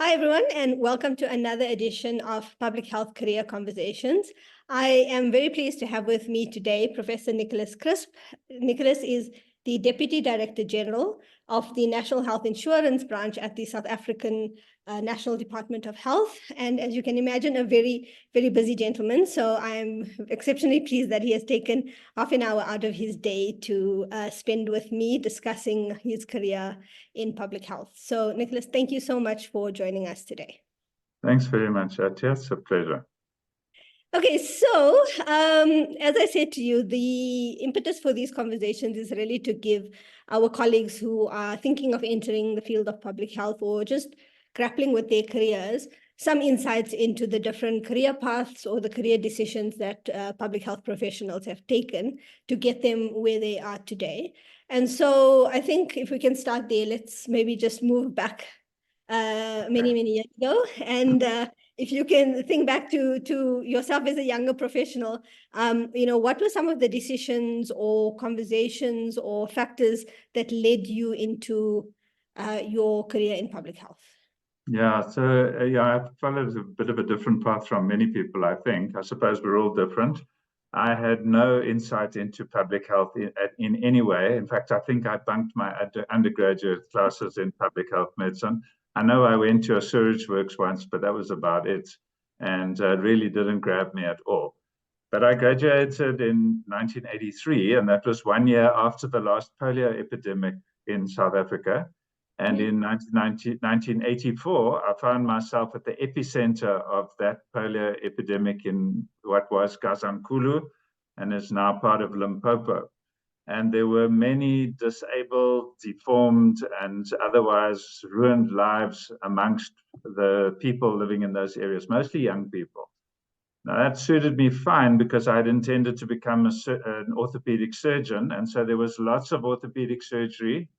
Hi, everyone, and welcome to another edition of Public Health Career Conversations. I am very pleased to have with me today Professor Nicholas Crisp. Nicholas is the Deputy Director General of the National Health Insurance Branch at the South African National Department of Health. And as you can imagine, a very, very busy gentleman. So I'm exceptionally pleased that he has taken half an hour out of his day to spend with me discussing his career in public health. So Nicholas, thank you so much for joining us today. Thanks very much, Atya. It's a pleasure. Okay, so as I said to you, the impetus for these conversations is really to give our colleagues who are thinking of entering the field of public health or just grappling with their careers some insights into the different career paths or the career decisions that public health professionals have taken to get them where they are today. And so I think if we can start there, let's maybe just move back many years ago. And if you can think back to yourself as a younger professional, what were some of the decisions or conversations or factors that led you into your career in public health? Yeah, so I followed a bit of a different path from many people, I think. I suppose we're all different. I had no insight into public health in any way. In fact, I think I bunked my undergraduate classes in public health medicine. I know I went to a sewage works once, but that was about it, and really didn't grab me at all. But I graduated in 1983, and that was 1 year after the last polio epidemic in South Africa. And in 1984, I found myself at the epicenter of that polio epidemic in what was Gazankulu and is now part of Limpopo. And there were many disabled, deformed, and otherwise ruined lives amongst the people living in those areas, mostly young people. Now, that suited me fine because I had intended to become an orthopedic surgeon. And so there was lots of orthopedic surgery,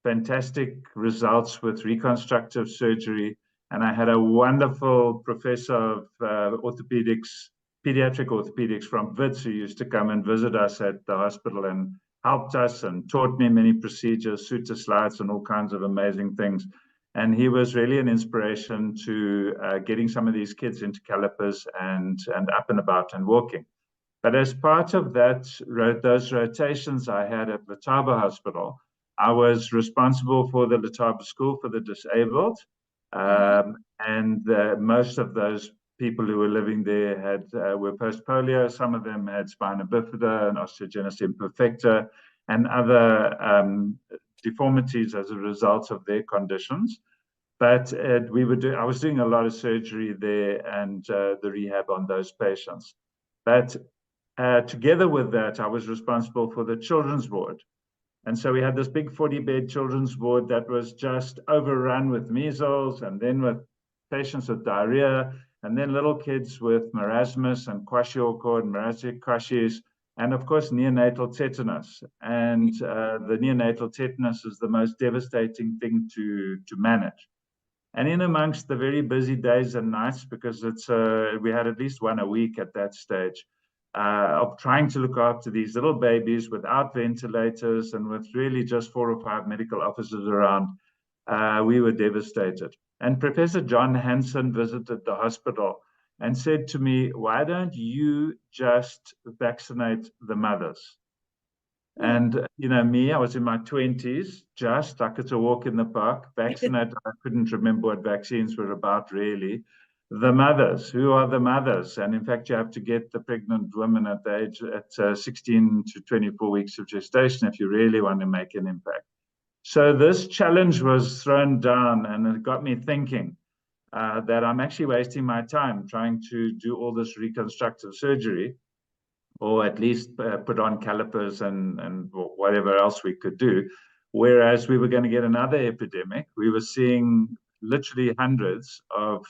fantastic results with reconstructive surgery. And I had a wonderful professor of pediatric orthopedics from Wits who used to come and visit us at the hospital and helped us and taught me many procedures, suture slides, and all kinds of amazing things. And he was really an inspiration to getting some of these kids into calipers and up and about and walking. But as part of that, those rotations I had at Letaba Hospital, I was responsible for the Letaba School for the Disabled. And most of those people who were living there were post-polio. Some of them had spina bifida and osteogenesis imperfecta and other deformities as a result of their conditions. But I was doing a lot of surgery there and the rehab on those patients. But together with that, I was responsible for the children's ward. And so we had this big 40-bed children's ward that was just overrun with measles and then with patients with diarrhea and then little kids with marasmus and kwashiorkor and marasic kwashies, and of course neonatal tetanus. And the neonatal tetanus is the most devastating thing to manage. And in amongst the very busy days and nights, because we had at least one a week at that stage, of trying to look after these little babies without ventilators and with really just 4 or 5 medical officers around, we were devastated. And Professor John Hansen visited the hospital and said to me, "Why don't you just vaccinate the mothers?" And, me, I was in my 20s, just like it's a walk in the park, vaccinated. I couldn't remember what vaccines were about, really. The mothers, who are the mothers? And in fact, you have to get the pregnant women at the age at 16 to 24 weeks of gestation if you really want to make an impact. So this challenge was thrown down, and it got me thinking that I'm actually wasting my time trying to do all this reconstructive surgery, or at least put on calipers and whatever else we could do. Whereas we were going to get another epidemic. We were seeing literally hundreds of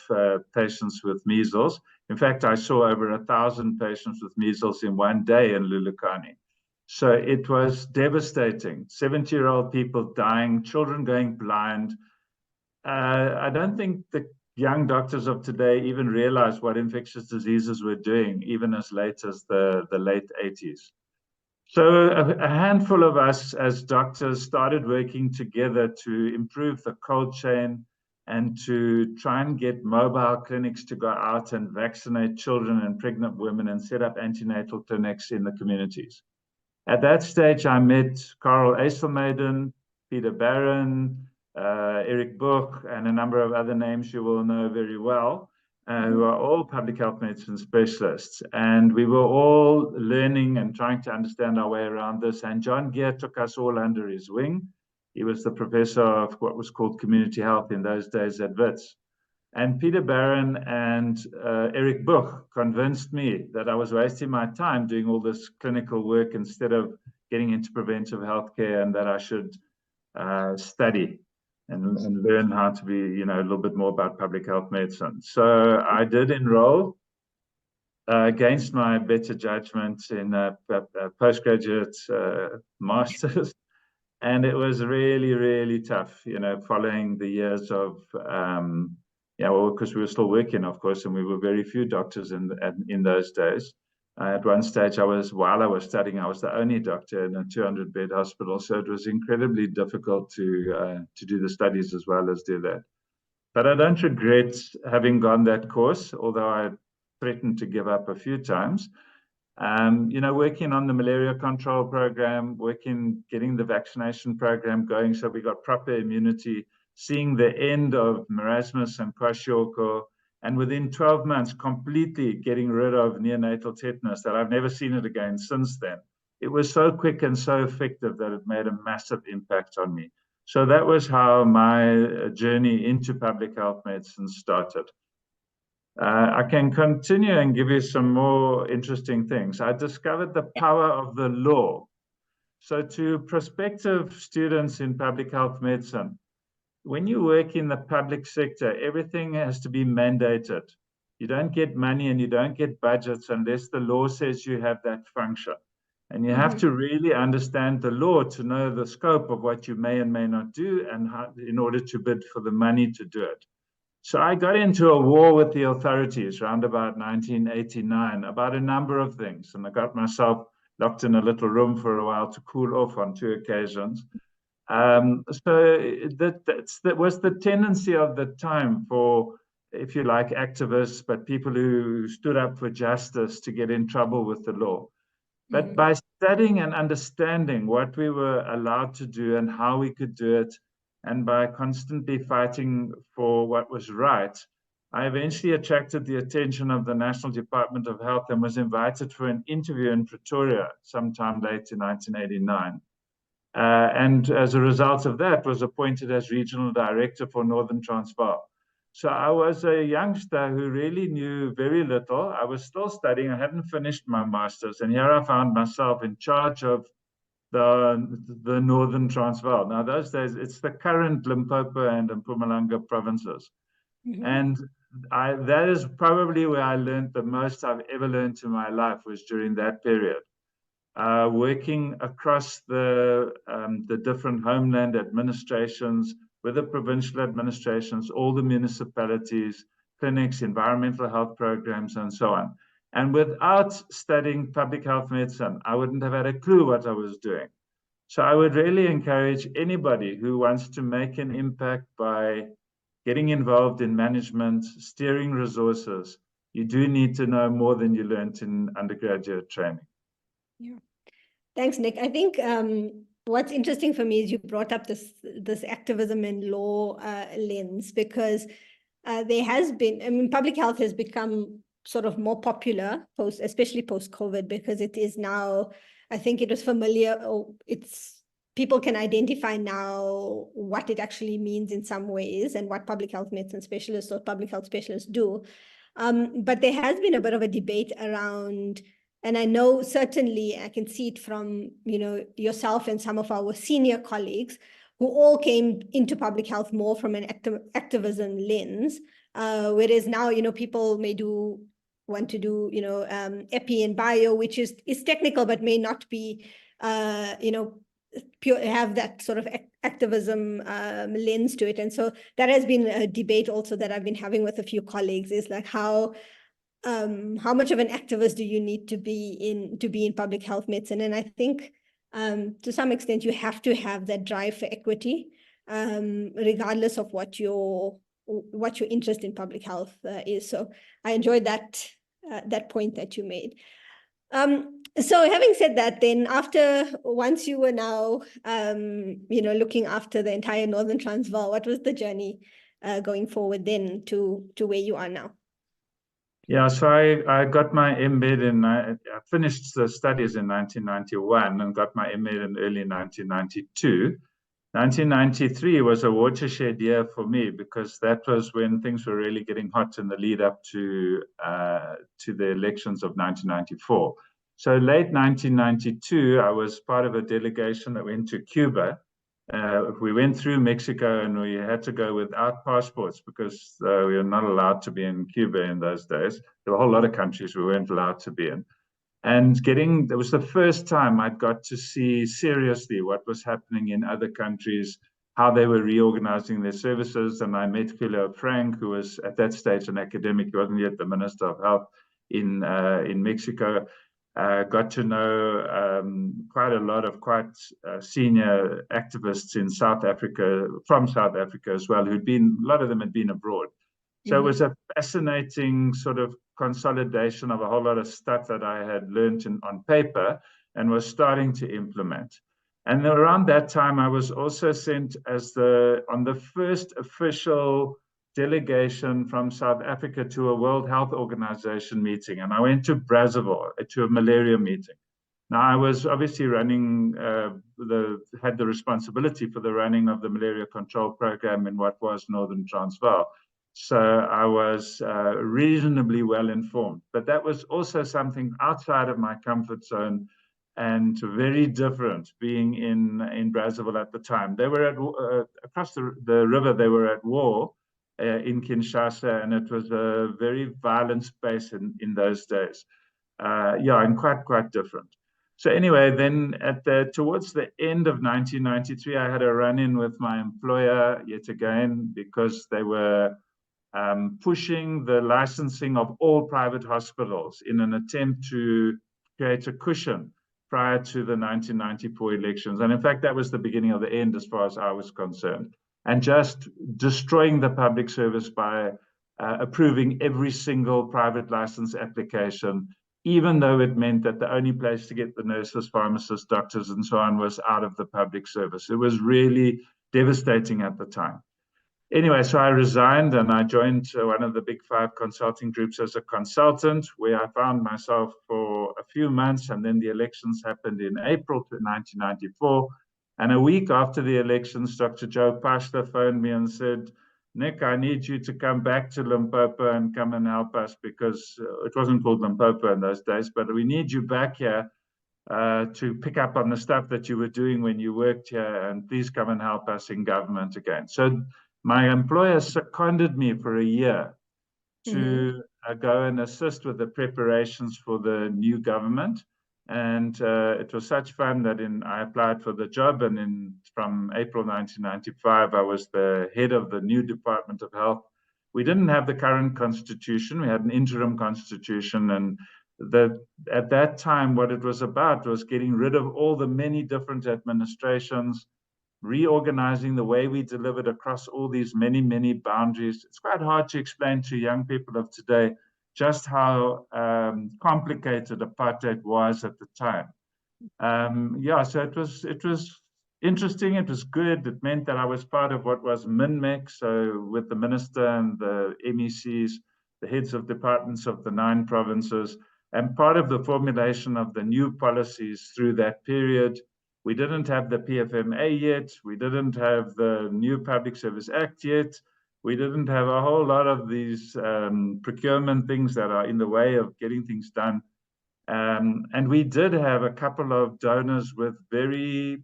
patients with measles. In fact, I saw over 1,000 patients with measles in one day in Lulukani. So it was devastating. 70-year-old people dying, children going blind. I don't think the young doctors of today even realize what infectious diseases were doing, even as late as the late 80s. So a handful of us as doctors started working together to improve the cold chain, and to try and get mobile clinics to go out and vaccinate children and pregnant women and set up antenatal clinics in the communities. At that stage, I met Karel Eiselmaiden, Peter Barron, Eric Buch, and a number of other names you will know very well, who are all public health medicine specialists. And we were all learning and trying to understand our way around this. And John Gear took us all under his wing. He was the professor of what was called community health in those days at Wits. And Peter Barron and Eric Buch convinced me that I was wasting my time doing all this clinical work instead of getting into preventive healthcare, and that I should study and learn how to be, a little bit more about public health medicine. So I did enroll against my better judgment in a postgraduate master's. And it was really, really tough, following the years of, because we were still working, of course, and we were very few doctors in those days. At one stage, while I was studying, I was the only doctor in a 200-bed hospital. So it was incredibly difficult to do the studies as well as do that. But I don't regret having gone that course, although I threatened to give up a few times. Working on the malaria control program, getting the vaccination program going so we got proper immunity, seeing the end of marasmus and kwashiorkor, and within 12 months, completely getting rid of neonatal tetanus, that I've never seen it again since then. It was so quick and so effective that it made a massive impact on me. So that was how my journey into public health medicine started. I can continue and give you some more interesting things. I discovered the power of the law. So to prospective students in public health medicine, when you work in the public sector, everything has to be mandated. You don't get money and you don't get budgets unless the law says you have that function. And you have to really understand the law to know the scope of what you may and may not do, and how, in order to bid for the money to do it. So I got into a war with the authorities around about 1989 about a number of things. And I got myself locked in a little room for a while to cool off on 2 occasions. So that was the tendency of the time for, if you like, activists, but people who stood up for justice, to get in trouble with the law. But by studying and understanding what we were allowed to do and how we could do it, and by constantly fighting for what was right, I eventually attracted the attention of the National Department of Health and was invited for an interview in Pretoria sometime late in 1989. And as a result of that, was appointed as regional director for Northern Transvaal. So I was a youngster who really knew very little. I was still studying. I hadn't finished my master's. And here I found myself in charge of the Northern Transvaal. Now, those days, it's the current Limpopo and Mpumalanga provinces. And that is probably where I learned the most I've ever learned in my life, was during that period. Working across the different homeland administrations, with the provincial administrations, all the municipalities, clinics, environmental health programs, and so on. And without studying public health medicine, I wouldn't have had a clue what I was doing. So I would really encourage anybody who wants to make an impact by getting involved in management, steering resources. You do need to know more than you learned in undergraduate training. Yeah. Thanks, Nick. I think what's interesting for me is you brought up this activism and law lens, because there has been, public health has become sort of more popular, especially post-COVID, because it is now, I think it was familiar, or people can identify now what it actually means in some ways, and what public health medicine specialists or public health specialists do. But there has been a bit of a debate around, and I know certainly I can see it from, yourself and some of our senior colleagues who all came into public health more from an activism lens, whereas now, people may want to do, epi and bio, which is technical, but may not be, pure, have that sort of activism lens to it. And so that has been a debate also that I've been having with a few colleagues, is like how much of an activist do you need to be in public health medicine? And I think to some extent you have to have that drive for equity, regardless of what your what your interest in public health is. So I enjoyed that point that you made. So having said that, then once you were now, looking after the entire Northern Transvaal, what was the journey going forward then to where you are now? Yeah, so I got my MBed I finished the studies in 1991 and got my MBed in early 1992. 1993 was a watershed year for me because that was when things were really getting hot in the lead up to the elections of 1994. So late 1992, I was part of a delegation that went to Cuba. We went through Mexico and we had to go without passports because we were not allowed to be in Cuba in those days. There were a whole lot of countries we weren't allowed to be in. And it was the first time I'd got to see seriously what was happening in other countries, how they were reorganizing their services. And I met Julio Frank, who was at that stage an academic, he wasn't yet the Minister of Health in Mexico. Got to know quite a lot of senior activists in South Africa, from South Africa as well, a lot of them had been abroad. So it was a fascinating sort of consolidation of a whole lot of stuff that I had learned on paper and was starting to implement. And around that time, I was also sent on the first official delegation from South Africa to a World Health Organization meeting. And I went to Brazzaville to a malaria meeting. Now, I was obviously had the responsibility for the running of the malaria control program in what was Northern Transvaal. So I was reasonably well informed, but that was also something outside of my comfort zone and very different being in Brazzaville at the time. They were across the river, they were at war in Kinshasa, and it was a very violent space in those days. And quite different. So anyway, then towards the end of 1993, I had a run-in with my employer yet again because they were pushing the licensing of all private hospitals in an attempt to create a cushion prior to the 1994 elections. And in fact, that was the beginning of the end as far as I was concerned. And just destroying the public service by approving every single private license application, even though it meant that the only place to get the nurses, pharmacists, doctors, and so on was out of the public service. It was really devastating at the time. Anyway, so I resigned and I joined one of the big 5 consulting groups as a consultant, where I found myself for a few months, and then the elections happened in April 1994. And a week after the elections, Dr. Joe Pashler phoned me and said, Nick, I need you to come back to Limpopo and come and help us, because it wasn't called Limpopo in those days, but we need you back here to pick up on the stuff that you were doing when you worked here, and please come and help us in government again. So my employer seconded me for a year to go and assist with the preparations for the new government. And it was such fun that I applied for the job, and from April 1995, I was the head of the new Department of Health. We didn't have the current constitution. We had an interim constitution, and at that time, what it was about was getting rid of all the many different administrations, reorganizing the way we delivered across all these many boundaries. It's quite hard to explain to young people of today just how complicated apartheid was at the time. So it was interesting. It was good. It meant that I was part of what was MINMEC, so with the minister and the MECs, the heads of departments of the 9 provinces, and part of the formulation of the new policies through that period. We didn't have the PFMA yet. We didn't have the new Public Service Act yet. We didn't have a whole lot of these procurement things that are in the way of getting things done. And we did have a couple of donors with very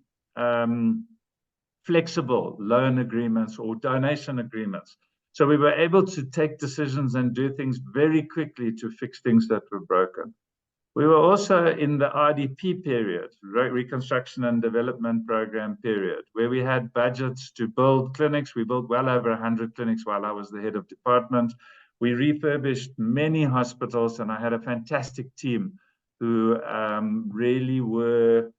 flexible loan agreements or donation agreements. So we were able to take decisions and do things very quickly to fix things that were broken. We were also in the RDP period, Reconstruction and Development Program period, where we had budgets to build clinics. We built well over 100 clinics while I was the head of department. We refurbished many hospitals, and I had a fantastic team who really were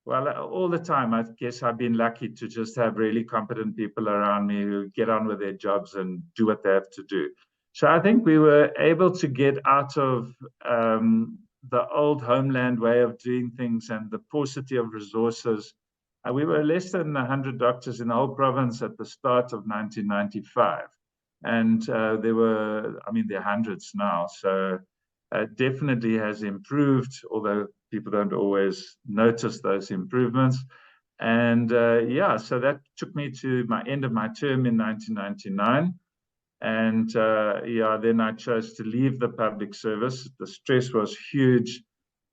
Well, all the time, I guess I've been lucky to just have really competent people around me who get on with their jobs and do what they have to do. So I think we were able to get out of the old homeland way of doing things and the paucity of resources. We were less than 100 doctors in the whole province at the start of 1995. And there are hundreds now. So definitely has improved, although people don't always notice those improvements. And so that took me to my end of my term in 1999. And then I chose to leave the public service. The stress was huge.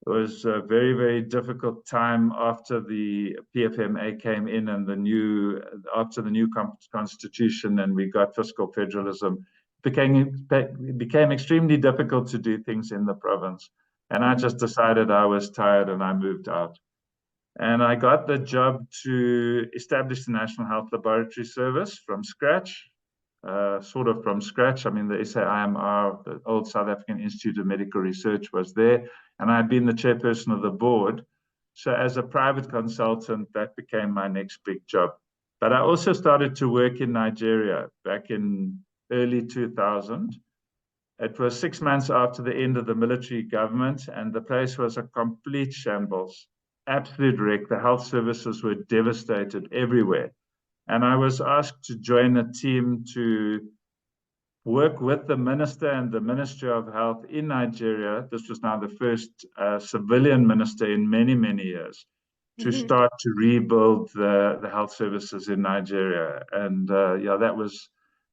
It was a very, very difficult time after the PFMA came in and after the new constitution, and we got fiscal federalism. It became extremely difficult to do things in the province. And I just decided I was tired and I moved out. And I got the job to establish the National Health Laboratory Service from scratch. Sort of from scratch. I mean, the SAIMR, the old South African Institute of Medical Research, was there, and I'd been the chairperson of the board. So as a private consultant, that became my next big job. But I also started to work in Nigeria back in early 2000. It was 6 months after the end of the military government, and the place was a complete shambles, absolute wreck. The health services were devastated everywhere. And I was asked to join a team to work with the minister and the Ministry of Health in Nigeria. This was now the first civilian minister in many, many years, to start to rebuild the health services in Nigeria. And that was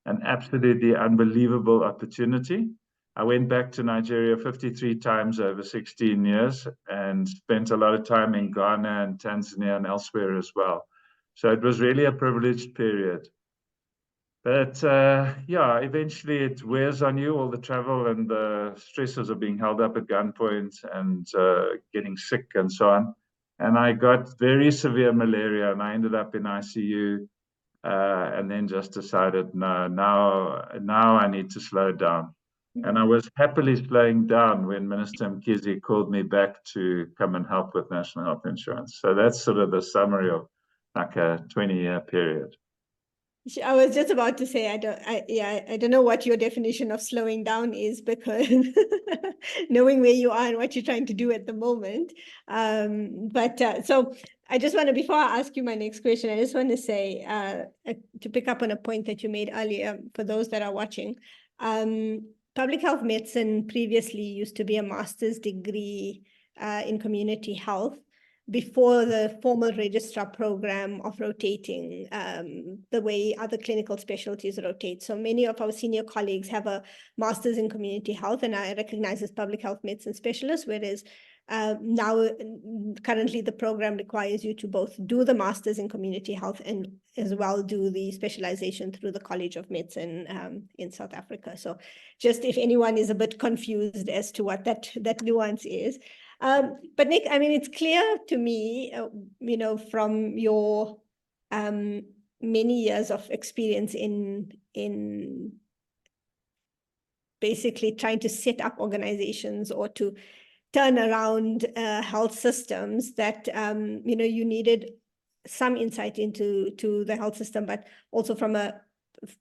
an absolutely unbelievable opportunity. I went back to Nigeria 53 times over 16 years and spent a lot of time in Ghana and Tanzania and elsewhere as well. So it was really a privileged period. But eventually it wears on you, all the travel and the stresses of being held up at gunpoint and getting sick and so on. And I got very severe malaria and I ended up in ICU and then just decided, no, now I need to slow down. And I was happily slowing down when Minister Mkhize called me back to come and help with National Health Insurance. So that's sort of the summary of like a 20-year period. I was just about to say, I don't know what your definition of slowing down is, because knowing where you are and what you're trying to do at the moment. So I just want to, before I ask you my next question, I just want to say, to pick up on a point that you made earlier, for those that are watching, public health medicine previously used to be a master's degree in community health, before the formal registrar program of rotating the way other clinical specialties rotate. So many of our senior colleagues have a master's in community health and are recognized as public health medicine specialists, whereas now currently the program requires you to both do the master's in community health and as well do the specialization through the College of Medicine in South Africa. So just if anyone is a bit confused as to what that nuance is. But Nick, I mean, it's clear to me, from your many years of experience in basically trying to set up organizations or to turn around health systems, that you needed some insight into the health system, but also from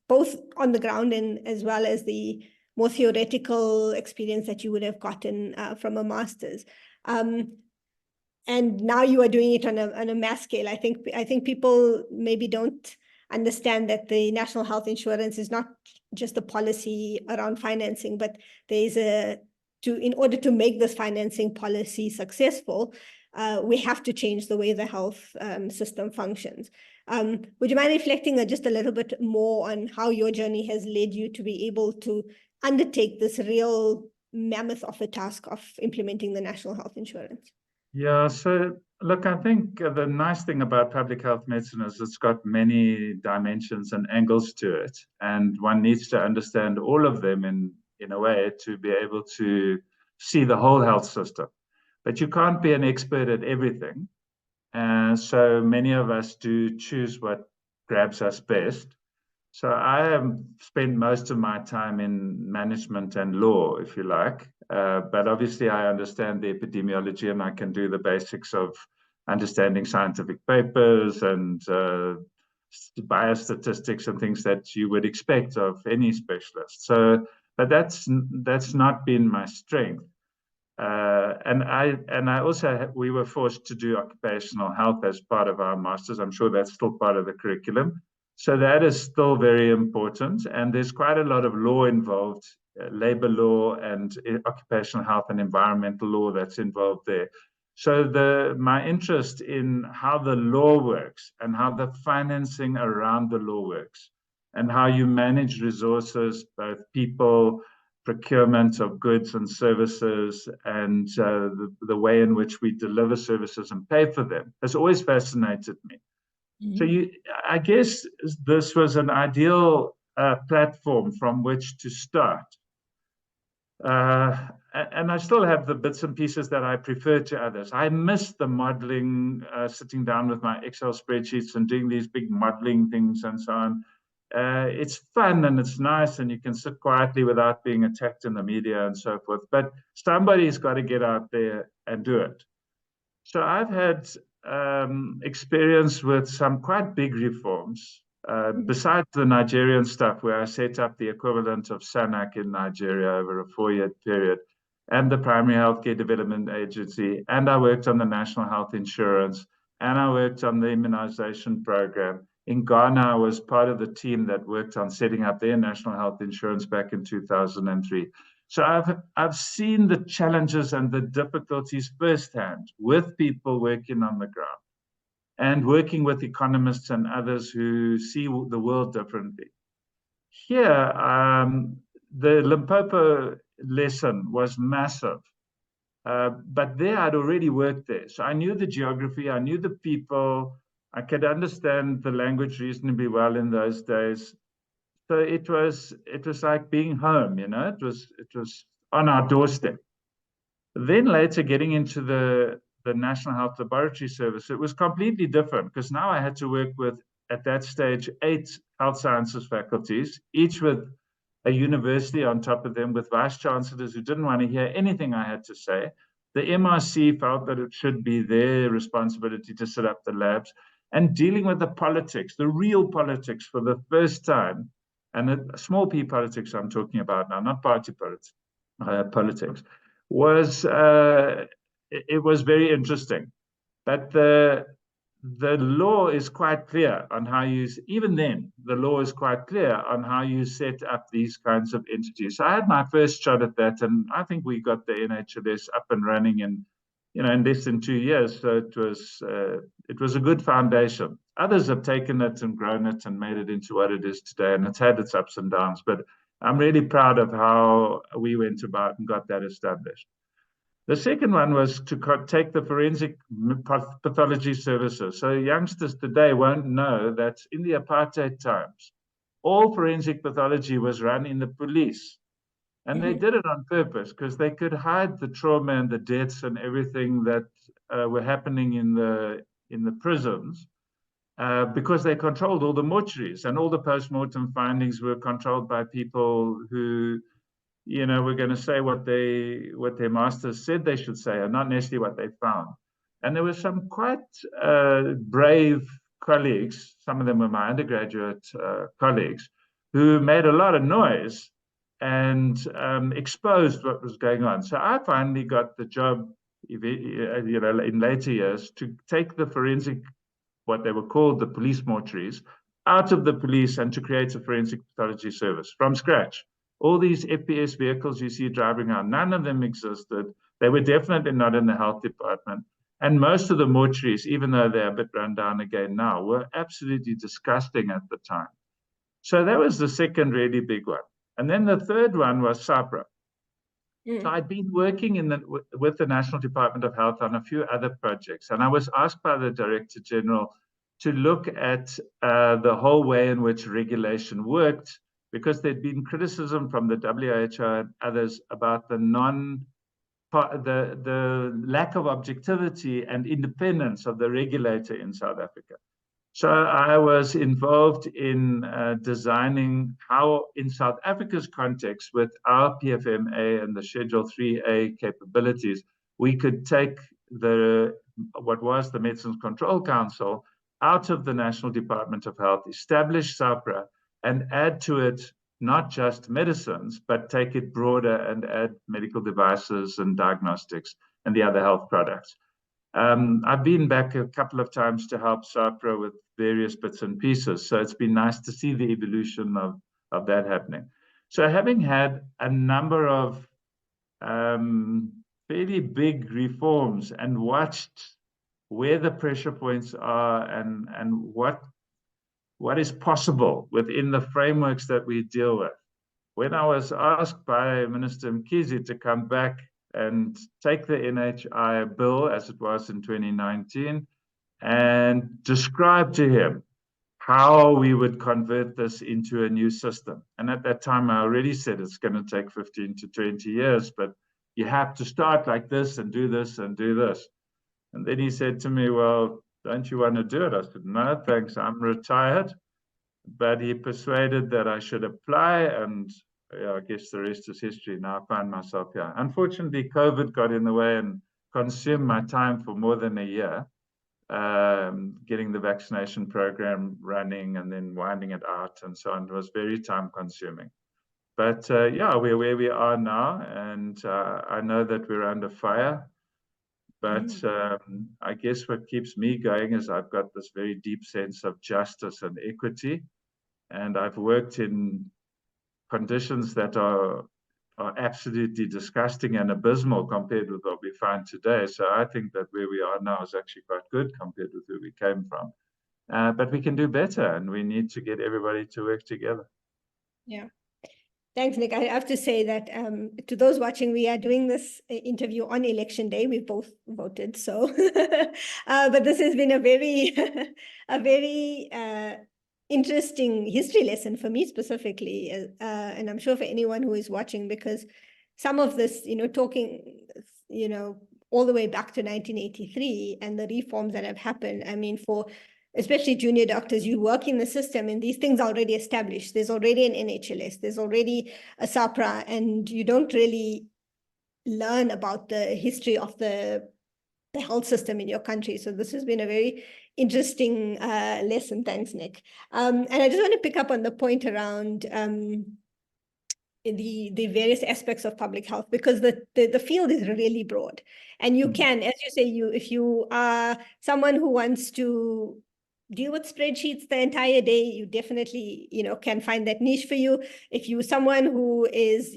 both on the ground and as well as the more theoretical experience that you would have gotten from a master's. And now you are doing it on a mass scale. I think people maybe don't understand that the national health insurance is not just a policy around financing, but there's in order to make this financing policy successful, we have to change the way the health system functions. Would you mind reflecting just a little bit more on how your journey has led you to be able to undertake this real mammoth of a task of implementing the national health insurance? Yeah, so look, I think the nice thing about public health medicine is it's got many dimensions and angles to it, and one needs to understand all of them in a way to be able to see the whole health system. But you can't be an expert at everything. And so many of us do choose what grabs us best. So I have spent most of my time in management and law, if you like. But obviously I understand the epidemiology and I can do the basics of understanding scientific papers and biostatistics and things that you would expect of any specialist. So, but that's not been my strength. And I also, we were forced to do occupational health as part of our masters. I'm sure that's still part of the curriculum. So that is still very important. And there's quite a lot of law involved, labor law and occupational health and environmental law that's involved there. So my interest in how the law works and how the financing around the law works and how you manage resources, both people, procurement of goods and services, and the way in which we deliver services and pay for them has always fascinated me. So I guess this was an ideal platform from which to start. And I still have the bits and pieces that I prefer to others. I miss the modeling, sitting down with my Excel spreadsheets and doing these big modeling things and so on. It's fun and it's nice, and you can sit quietly without being attacked in the media and so forth. But somebody's got to get out there and do it. So I've had experience with some quite big reforms. Besides the Nigerian stuff, where I set up the equivalent of SANAC in Nigeria over a 4-year period, and the Primary Healthcare Development Agency, and I worked on the National Health Insurance, and I worked on the immunization program. In Ghana, I was part of the team that worked on setting up their national health insurance back in 2003. So I've seen the challenges and the difficulties firsthand with people working on the ground and working with economists and others who see the world differently. Here, the Limpopo lesson was massive, but there I'd already worked there. So I knew the geography, I knew the people, I could understand the language reasonably well in those days. So it was like being home, you know, it was on our doorstep. Then later getting into the National Health Laboratory Service, it was completely different because now I had to work with, at that stage, 8 health sciences faculties, each with a university on top of them, with vice chancellors who didn't want to hear anything I had to say. The MRC felt that it should be their responsibility to set up the labs, and dealing with the politics, the real politics for the first time, and the small p politics I'm talking about now, not party politics, was it was very interesting. But the law is quite clear on how you, even then, the law is quite clear on how you set up these kinds of entities. So I had my first shot at that, and I think we got the NHLS up and running in less than 2 years. So it was a good foundation. Others have taken it and grown it and made it into what it is today, and it's had its ups and downs. But I'm really proud of how we went about and got that established. The second one was to take the forensic pathology services. So youngsters today won't know that in the apartheid times, all forensic pathology was run in the police. And they did it on purpose because they could hide the trauma and the deaths and everything that were happening in the prisons because they controlled all the mortuaries, and all the post-mortem findings were controlled by people who, were going to say what their masters said they should say, and not necessarily what they found. And there were some quite brave colleagues, some of them were my undergraduate colleagues, who made a lot of noise and exposed what was going on. So I finally got the job, in later years, to take the forensic, what they were called the police mortuaries, out of the police and to create a forensic pathology service from scratch. All these FPS vehicles you see driving around, none of them existed. They were definitely not in the health department. And most of the mortuaries, even though they're a bit run down again now, were absolutely disgusting at the time. So that was the second really big one. And then the third one was SAPRA. So I'd been working with the National Department of Health on a few other projects. And I was asked by the Director General to look at the whole way in which regulation worked, because there'd been criticism from the WHO and others about the lack of objectivity and independence of the regulator in South Africa. So I was involved in designing how, in South Africa's context, with our PFMA and the Schedule 3A capabilities, we could take the what was the Medicines Control Council out of the National Department of Health, establish SAHPRA, and add to it not just medicines, but take it broader and add medical devices and diagnostics and the other health products. I've been back a couple of times to help SAHPRA with various bits and pieces, so it's been nice to see the evolution of that happening. So having had a number of fairly big reforms and watched where the pressure points are and what is possible within the frameworks that we deal with. When I was asked by Minister Mkhize to come back and take the NHI bill as it was in 2019 and describe to him how we would convert this into a new system. And at that time, I already said it's going to take 15 to 20 years, but you have to start like this and do this and do this. And then he said to me, well, don't you want to do it? I said, no, thanks, I'm retired. But he persuaded that I should apply, and yeah, I guess the rest is history. Now I find myself here. Unfortunately, COVID got in the way and consumed my time for more than a year, getting the vaccination program running and then winding it out and so on. It was very time consuming. But yeah, we're where we are now, and I know that we're under fire. But I guess what keeps me going is I've got this very deep sense of justice and equity. And I've worked in conditions that are absolutely disgusting and abysmal compared with what we find today. So I think that where we are now is actually quite good compared with where we came from. But we can do better, and we need to get everybody to work together. Yeah. Thanks, Nick. I have to say that to those watching, we are doing this interview on election day. We both voted, so but this has been a very interesting history lesson for me specifically, and I'm sure for anyone who is watching, because some of this, talking, all the way back to 1983 and the reforms that have happened. I mean, for especially junior doctors, you work in the system and these things are already established. There's already an NHLS, there's already a SAHPRA, and you don't really learn about the history of the health system in your country. So this has been a very interesting lesson. Thanks, Nick. And I just want to pick up on the point around the various aspects of public health, because the field is really broad. And you can, as you say, if you are someone who wants to deal with spreadsheets the entire day, you definitely, can find that niche for you. If you're someone who is,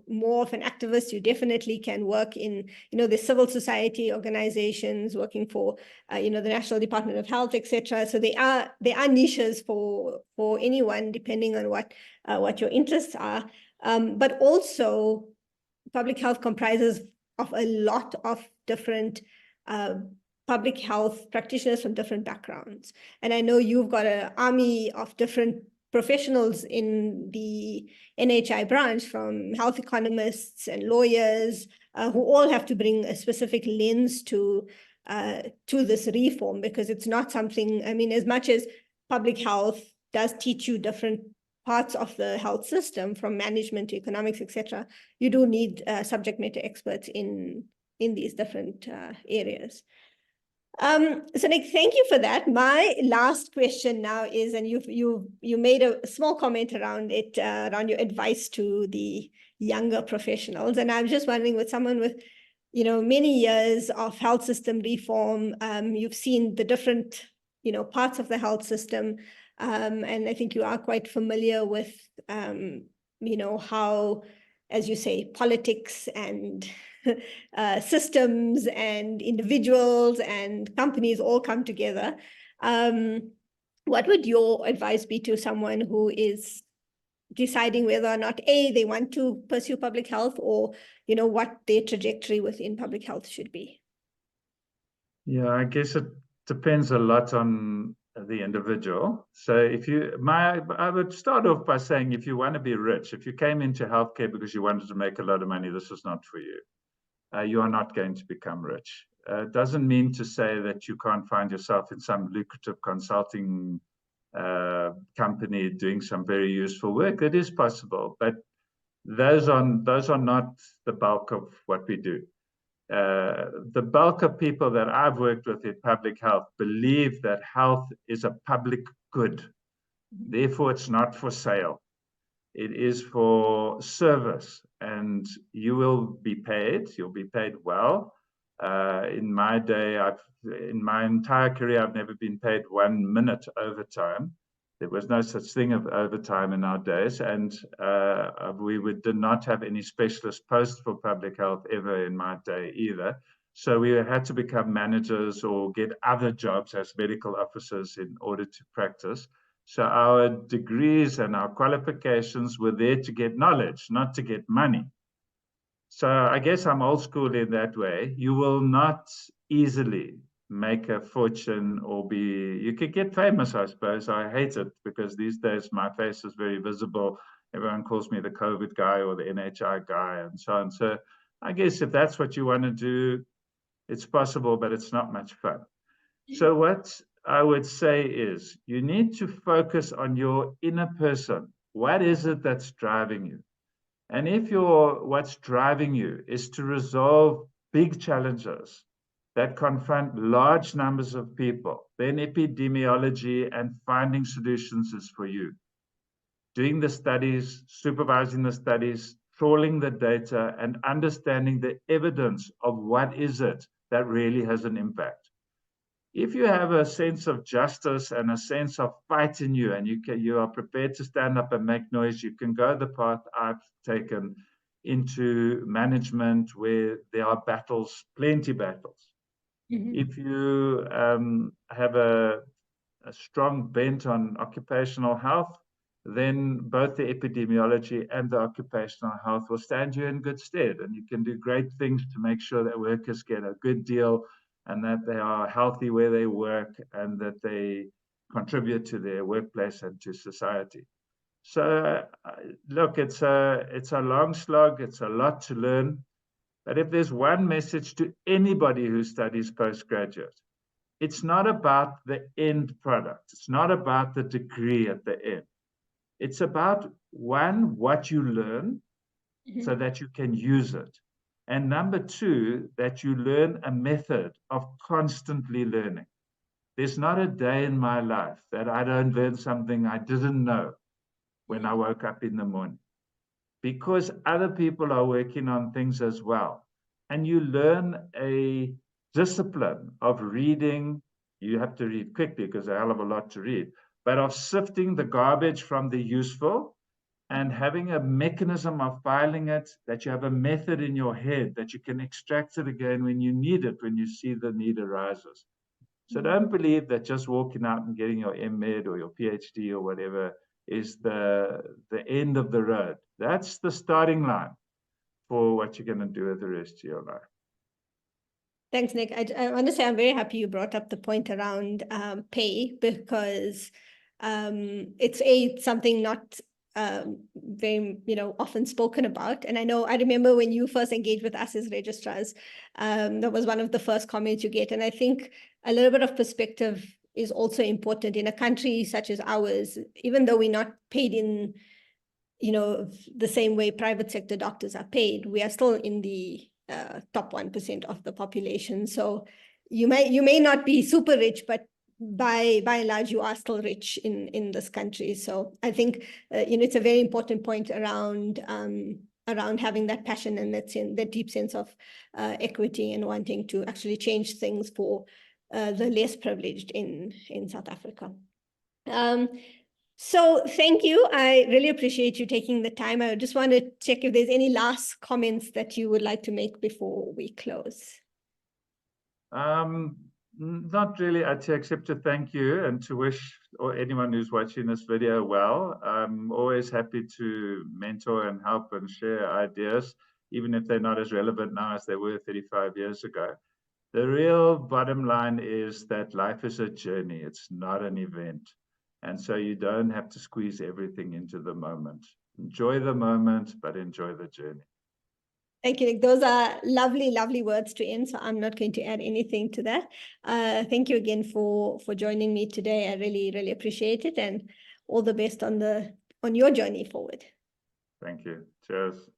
more of an activist, you definitely can work in, the civil society organizations, working for, the National Department of Health, etc. So there are niches for anyone, depending on what your interests are. But also, public health comprises of a lot of different public health practitioners from different backgrounds. And I know you've got an army of different professionals in the NHI branch, from health economists and lawyers, who all have to bring a specific lens to this reform, because it's not something, I mean, as much as public health does teach you different parts of the health system, from management to economics, etc., you do need subject matter experts in these different areas. So Nick, thank you for that. My last question now is, and you made a small comment around it, around your advice to the younger professionals, and I'm just wondering, with someone with many years of health system reform, you've seen the different parts of the health system, and I think you are quite familiar with how, as you say, politics and systems and individuals and companies all come together. What would your advice be to someone who is deciding whether or not they want to pursue public health, or what their trajectory within public health should be? Yeah, I guess it depends a lot on the individual. So I would start off by saying, if you want to be rich, if you came into healthcare because you wanted to make a lot of money, this is not for you. You are not going to become rich. It doesn't mean to say that you can't find yourself in some lucrative consulting company doing some very useful work. It is possible, but those are not the bulk of what we do. the bulk of people that I've worked with in public health believe that health is a public good. Therefore, it's not for sale. It is for service, and you will be paid. You'll be paid well. In my day, in my entire career, I've never been paid 1 minute overtime. There was no such thing of overtime in our days, and we did not have any specialist posts for public health ever in my day either. So we had to become managers or get other jobs as medical officers in order to practice. So our degrees and our qualifications were there to get knowledge, not to get money. So I guess I'm old school in that way. You will not easily make a fortune or you could get famous, I suppose. I hate it because these days my face is very visible. Everyone calls me the COVID guy or the NHI guy and so on. So I guess if that's what you want to do, it's possible, but it's not much fun. So what I would say is you need to focus on your inner person. What is it that's driving you? And if what's driving you is to resolve big challenges that confront large numbers of people, then epidemiology and finding solutions is for you. Doing the studies, supervising the studies, trawling the data, and understanding the evidence of what is it that really has an impact. If you have a sense of justice and a sense of fight in you, and you are prepared to stand up and make noise, you can go the path I've taken into management where there are battles, plenty battles. If you have a strong bent on occupational health, then both the epidemiology and the occupational health will stand you in good stead, and you can do great things to make sure that workers get a good deal and that they are healthy where they work and that they contribute to their workplace and to society. So look, it's a long slog. It's a lot to learn. But if there's one message to anybody who studies postgraduate, it's not about the end product. It's not about the degree at the end. It's about, one, what you learn so that you can use it. And number two, that you learn a method of constantly learning. There's not a day in my life that I don't learn something I didn't know when I woke up in the morning, because other people are working on things as well. And you learn a discipline of reading. You have to read quickly because there's a hell of a lot to read, but of sifting the garbage from the useful and having a mechanism of filing it, that you have a method in your head that you can extract it again when you need it, when you see the need arises. So don't believe that just walking out and getting your M.Med or your PhD or whatever is the end of the road. That's the starting line for what you're going to do with the rest of your life. Thanks, Nick. I want to say I'm very happy you brought up the point around pay, because it's something not very often spoken about. And I remember when you first engaged with us as registrars, that was one of the first comments you get. And I think a little bit of perspective is also important in a country such as ours. Even though we're not paid in the same way private sector doctors are paid, we are still in the top 1% of the population. So you may not be super rich, but by and large, you are still rich in this country. So I think it's a very important point around having that passion and that deep sense of equity and wanting to actually change things for the less privileged in South Africa. So thank you. I really appreciate you taking the time. I just want to check if there's any last comments that you would like to make before we close. Not really, Ati, except to thank you and to wish anyone who's watching this video well. I'm always happy to mentor and help and share ideas, even if they're not as relevant now as they were 35 years ago. The real bottom line is that life is a journey. It's not an event. And so you don't have to squeeze everything into the moment. Enjoy the moment, but enjoy the journey. Thank you, Nick. Those are lovely, lovely words to end. So I'm not going to add anything to that. Thank you again for joining me today. I really, really appreciate it, and all the best on your journey forward. Thank you. Cheers.